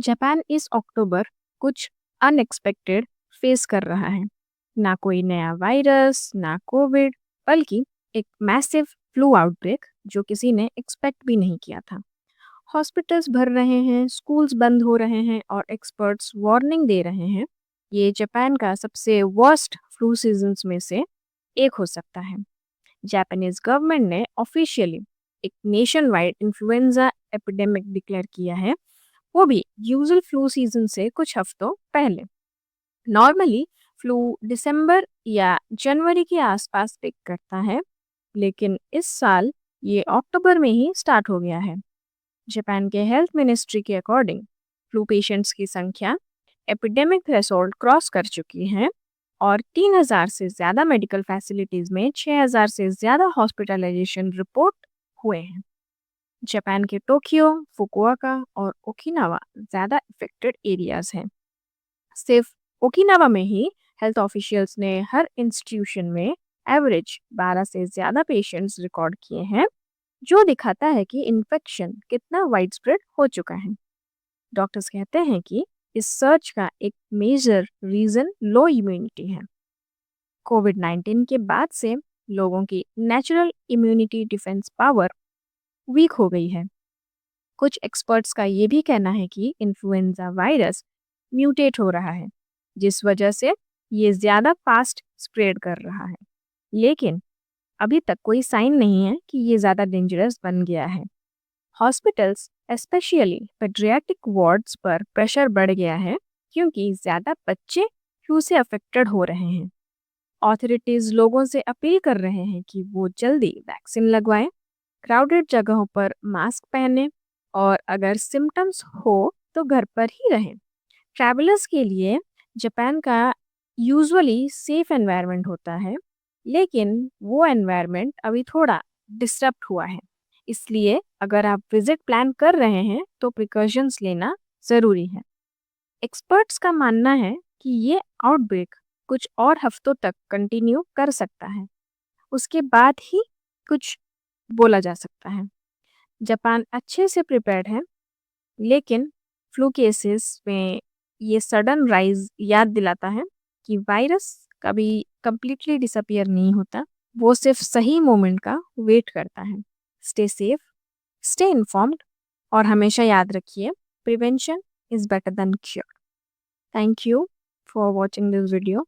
Japan इस अक्टूबर कुछ unexpected face कर रहा है। ना कोई नया वायरस, ना कोविड, बल्कि एक मैसिव फ्लू आउटब्रेक जो किसी ने एक्सपेक्ट भी नहीं किया था। हॉस्पिटल्स भर रहे हैं, स्कूल्स बंद हो रहे हैं और एक्सपर्ट्स वार्निंग दे रहे हैं ये जापान का सबसे वर्स्ट फ्लू सीजन्स में से एक हो सकता है। जापानीज गवर्नमेंट ने ऑफिशियली एक nation wide influenza epidemic declare किया है, वो भी यूजुअल फ्लू सीजन से कुछ हफ्तों पहले। नॉर्मली फ्लू दिसंबर या जनवरी के आसपास पिक करता है, लेकिन इस साल ये अक्टूबर में ही स्टार्ट हो गया है। जापान के हेल्थ मिनिस्ट्री के अकॉर्डिंग फ्लू पेशेंट्स की संख्या एपिडेमिक थ्रेशोल्ड क्रॉस कर चुकी है और 3,000 से ज़्यादा मेडिकल फैसिलिटीज़ में 6,000 से ज़्यादा हॉस्पिटलाइजेशन रिपोर्ट हुए हैं। जापान के टोक्यो, फुकुओका और ओकिनावा ज़्यादा इफेक्टेड एरियाज हैं। सिर्फ ओकिनावा में ही हेल्थ ऑफिशियल्स ने हर इंस्टीट्यूशन में एवरेज 12 से ज़्यादा पेशेंट्स रिकॉर्ड किए हैं, जो दिखाता है कि इन्फेक्शन कितना वाइड स्प्रेड हो चुका है। डॉक्टर्स कहते हैं कि इस सर्च का एक मेजर रीज़न लो इम्यूनिटी है। कोविड-19 के बाद से लोगों की natural immunity defence power weak हो गई है। कुछ एक्सपर्ट्स का ये भी कहना है कि इन्फ्लुएंजा वायरस म्यूटेट हो रहा है, जिस वजह से ये ज़्यादा फास्ट स्प्रेड कर रहा है। लेकिन अभी तक कोई साइन नहीं है कि ये ज़्यादा डेंजरस बन गया है। हॉस्पिटल्स स्पेशली पेडियाट्रिक वार्ड्स पर प्रेशर बढ़ गया है, क्योंकि ज़्यादा बच्चे फ्लू से अफेक्टेड हो रहे हैं। ऑथोरिटीज़ लोगों से अपील कर रहे हैं कि वो जल्दी वैक्सीन लगवाएं, क्राउडेड जगहों पर मास्क पहनें और अगर सिम्टम्स हो तो घर पर ही रहें। ट्रैवलर्स के लिए जापान का यूजुअली सेफ एनवायरनमेंट होता है, लेकिन वो एनवायरनमेंट अभी थोड़ा डिस्टर्ब हुआ है। इसलिए अगर आप विजिट प्लान कर रहे हैं तो प्रिकॉशंस लेना ज़रूरी है। एक्सपर्ट्स का मानना है कि ये आउटब्रेक कुछ और हफ्तों तक कंटिन्यू कर सकता है, उसके बाद ही कुछ बोला जा सकता है। जापान अच्छे से प्रिपेयर्ड है, लेकिन फ्लू केसेस में ये सडन राइज याद दिलाता है कि वायरस कभी कंप्लीटली डिसअपियर नहीं होता, वो सिर्फ सही मोमेंट का वेट करता है। स्टे सेफ, स्टे इन्फॉर्म्ड और हमेशा याद रखिए, prevention is better than cure. Thank you for watching this video.